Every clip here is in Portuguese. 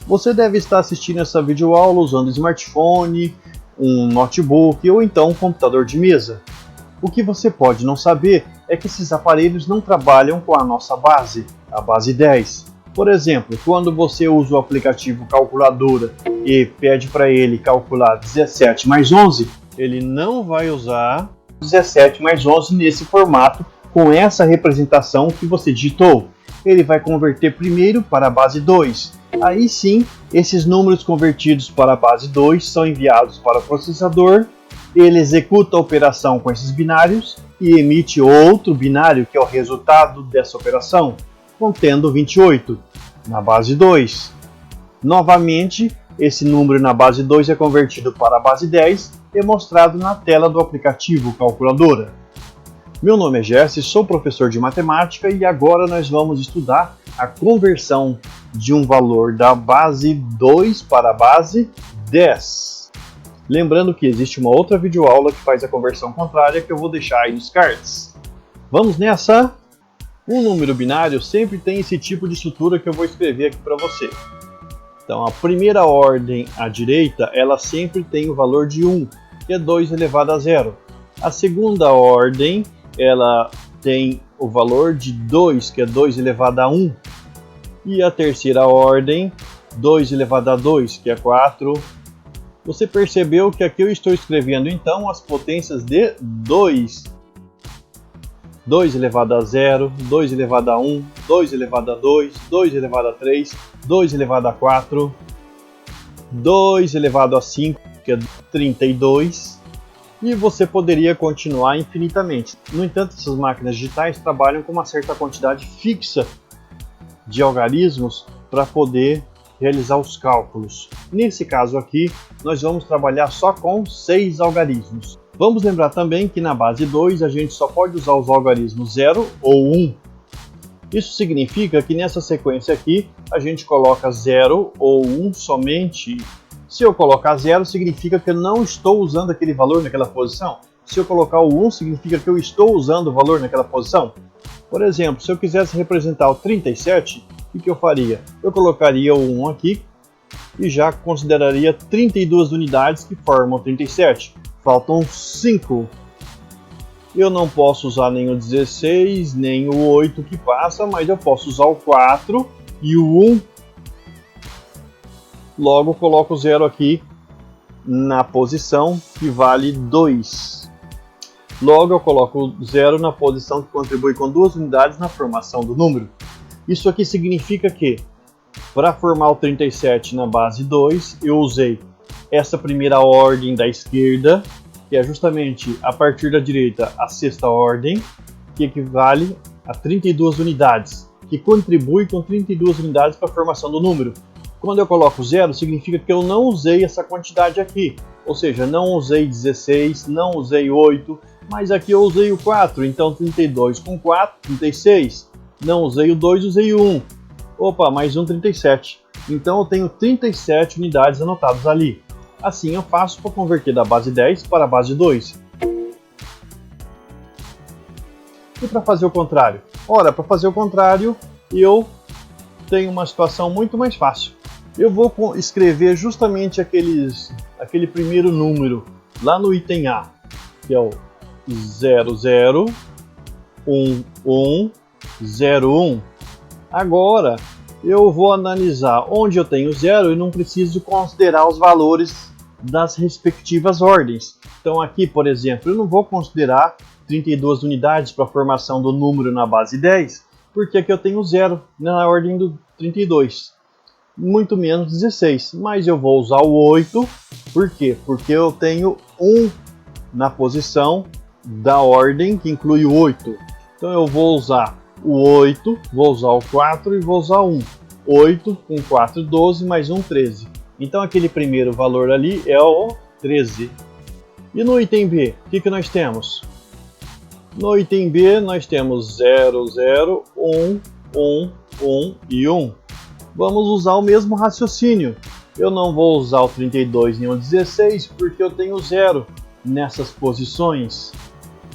Você deve estar assistindo essa videoaula usando smartphone, um notebook ou então um computador de mesa. O que você pode não saber é que esses aparelhos não trabalham com a nossa base, a base 10. Por exemplo, quando você usa o aplicativo Calculadora e pede para ele calcular 17 mais 11, ele não vai usar 17 mais 11 nesse formato, com essa representação que você digitou. Ele vai converter primeiro para a base 2. Aí sim, esses números convertidos para a base 2 são enviados para o processador, ele executa a operação com esses binários e emite outro binário que é o resultado dessa operação, contendo 28, na base 2. Novamente, esse número na base 2 é convertido para a base 10 e mostrado na tela do aplicativo Calculadora. Meu nome é Jesse, sou professor de matemática e agora nós vamos estudar a conversão de um valor da base 2 para a base 10. Lembrando que existe uma outra videoaula que faz a conversão contrária que eu vou deixar aí nos cards. Vamos nessa? Um número binário sempre tem esse tipo de estrutura que eu vou escrever aqui para você. Então a primeira ordem à direita, ela sempre tem o valor de 1, que é 2 elevado a 0. A segunda ordem, ela tem o valor de 2, que é 2 elevado a 1. E a terceira ordem, 2 elevado a 2, que é 4. Você percebeu que aqui eu estou escrevendo então as potências de 2. 2 elevado a 0, 2 elevado a 1, 2 elevado a 2, 2 elevado a 3, 2 elevado a 4, 2 elevado a 5, que é 32. E você poderia continuar infinitamente. No entanto, essas máquinas digitais trabalham com uma certa quantidade fixa de algarismos para poder realizar os cálculos. Nesse caso aqui, nós vamos trabalhar só com 6 algarismos. Vamos lembrar também que na base 2 a gente só pode usar os algarismos 0 ou 1. Isso significa que nessa sequência aqui a gente coloca 0 ou 1 somente. Se eu colocar 0, significa que eu não estou usando aquele valor naquela posição. Se eu colocar o 1, significa que eu estou usando o valor naquela posição. Por exemplo, se eu quisesse representar o 37, o que eu faria? Eu colocaria o 1 aqui e já consideraria 32 unidades que formam 37. Faltam 5. Eu não posso usar nem o 16, nem o 8 que passa, mas eu posso usar o 4 e o 1. Logo, coloco o 0 aqui na posição que vale 2. Logo, eu coloco o 0 na posição que contribui com 2 unidades na formação do número. Isso aqui significa que, para formar o 37 na base 2, eu usei essa primeira ordem da esquerda, que é justamente a partir da direita a sexta ordem, que equivale a 32 unidades, que contribui com 32 unidades para a formação do número. Quando eu coloco 0, significa que eu não usei essa quantidade aqui, ou seja, não usei 16, não usei 8, mas aqui eu usei o 4, então 32 com 4, 36. Não usei o 2, usei o 1. Opa, mais um 37. Então eu tenho 37 unidades anotadas ali. Assim eu faço para converter da base 10 para a base 2. E para fazer o contrário? Ora, para fazer o contrário, eu tenho uma situação muito mais fácil. Eu vou escrever justamente aquele primeiro número lá no item A, que é o 00, 11, 01. Agora eu vou analisar onde eu tenho 0 e não preciso considerar os valores das respectivas ordens. Então aqui, por exemplo, eu não vou considerar 32 unidades para a formação do número na base 10, porque aqui eu tenho 0 na ordem do 32, muito menos 16, mas eu vou usar o 8, por quê? Porque eu tenho 1 na posição da ordem que inclui o 8. Então eu vou usar o 8, vou usar o 4 e vou usar 1. 8 com 4, 12, mais 1, 13. Então aquele primeiro valor ali é o 13. E no item B, o que nós temos? No item B nós temos 0, 0, 1, 1, 1 e 1. Vamos usar o mesmo raciocínio. Eu não vou usar o 32 nem o 16 porque eu tenho 0 nessas posições.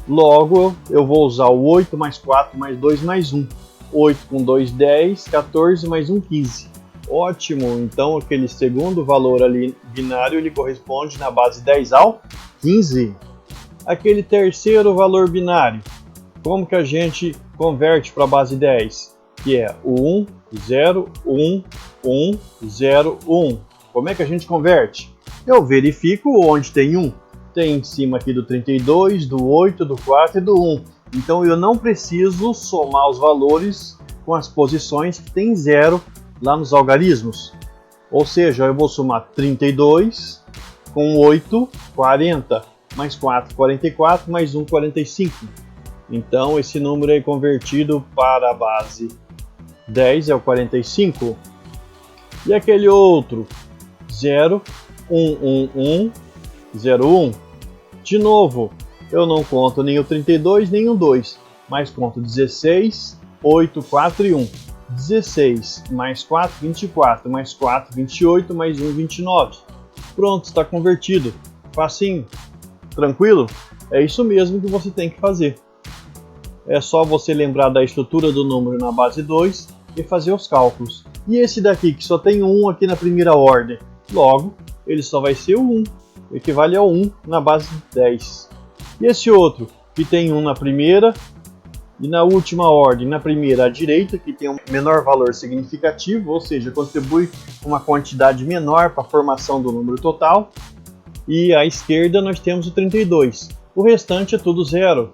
Logo, eu vou usar o 8 mais 4 mais 2 mais 1. 8 com 2, 10, 14 mais 1, 15. Ótimo, então aquele segundo valor ali binário, ele corresponde na base 10 ao 15. Aquele terceiro valor binário, como que a gente converte para a base 10? Que é o 1, 0, 1, 1, 0, 1. Como é que a gente converte? Eu verifico onde tem 1. Tem em cima aqui do 32, do 8, do 4 e do 1. Então eu não preciso somar os valores com as posições que tem 0 lá nos algarismos. Ou seja, eu vou somar 32 com 8, 40, mais 4, 44, mais 1, 45. Então esse número é convertido para a base 10 é o 45. E aquele outro 0, 1, 1, 1, 0, 1. De novo, eu não conto nem o 32 nem o 2, mas conto 16, 8, 4 e 1. 16 mais 4, 24, mais 4, 28, mais 1, 29. Pronto, está convertido. Facinho. Tranquilo? É isso mesmo que você tem que fazer. É só você lembrar da estrutura do número na base 2 e fazer os cálculos. E esse daqui, que só tem 1 aqui na primeira ordem, logo, ele só vai ser o 1, equivale ao 1 na base 10. E esse outro, que tem 1 na primeira, e na última ordem, na primeira à direita, que tem um menor valor significativo, ou seja, contribui com uma quantidade menor para a formação do número total. E à esquerda nós temos o 32. O restante é tudo zero.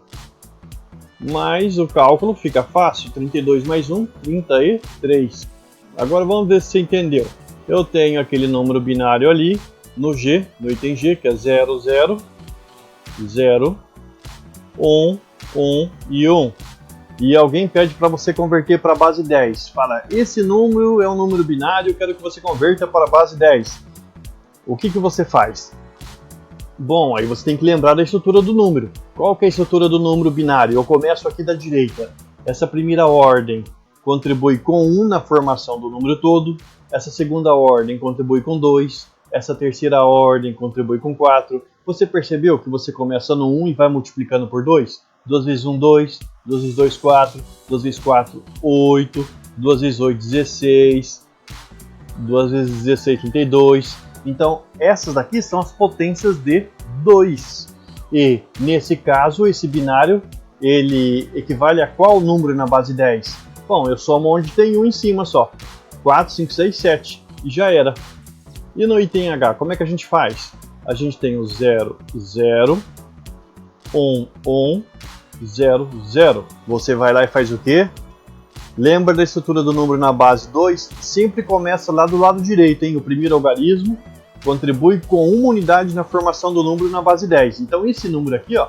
Mas o cálculo fica fácil. 32 mais 1, 33. Agora vamos ver se você entendeu. Eu tenho aquele número binário ali, no G, no item G, que é 0, 0, 0, 1, 1 e 1. E alguém pede para você converter para a base 10. Fala, esse número é um número binário, eu quero que você converta para a base 10. O que você faz? Bom, aí você tem que lembrar da estrutura do número. Qual que é a estrutura do número binário? Eu começo aqui da direita. Essa primeira ordem contribui com 1 na formação do número todo. Essa segunda ordem contribui com 2. Essa terceira ordem contribui com 4. Você percebeu que você começa no 1 e vai multiplicando por 2? 2 vezes 1, 2. 2 vezes 2, 4. 2 vezes 4, 8. 2 vezes 8, 16. 2 vezes 16, 32. Então, essas daqui são as potências de 2. E, nesse caso, esse binário, ele equivale a qual número na base 10? Bom, eu somo onde tem 1 em cima só. 4, 5, 6, 7. E já era. E no item H, como é que a gente faz? A gente tem o 0, 0, 1, 1, 0, 0. Você vai lá e faz o quê? Lembra da estrutura do número na base 2? Sempre começa lá do lado direito, hein? O primeiro algarismo contribui com uma unidade na formação do número na base 10. Então esse número aqui, ó,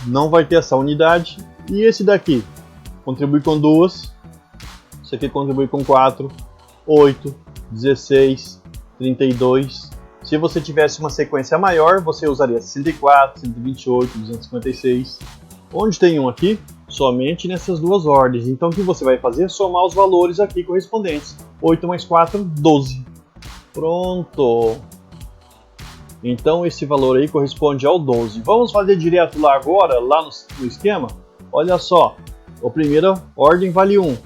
não vai ter essa unidade. E esse daqui contribui com 2. Esse aqui contribui com 4, 8, 16, 32. Se você tivesse uma sequência maior, você usaria 64, 128, 256. Onde tem um aqui? Somente nessas duas ordens. Então o que você vai fazer é somar os valores aqui correspondentes. 8 mais 4, 12. Pronto. Então esse valor aí corresponde ao 12. Vamos fazer direto lá agora, lá no esquema? Olha só, a primeira ordem vale 1.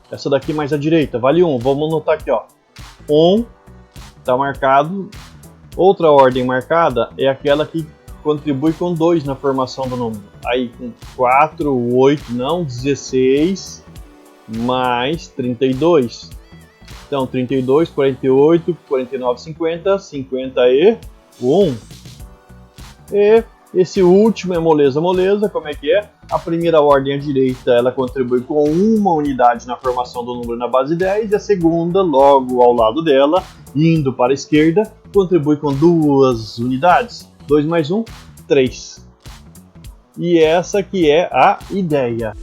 Essa daqui mais à direita vale 1. Vamos anotar aqui, ó. 1 está marcado. Outra ordem marcada é aquela que contribui com 2 na formação do número. Aí com 4, 8, não, 16 mais 32. Então 32, 48, 49, 50, 50 e 1. E esse último é moleza, moleza. Como é que é? A primeira ordem à direita ela contribui com uma unidade na formação do número na base 10 e a segunda, logo ao lado dela, indo para a esquerda, contribui com 2 unidades. 2 mais 1, 3. E essa que é a ideia.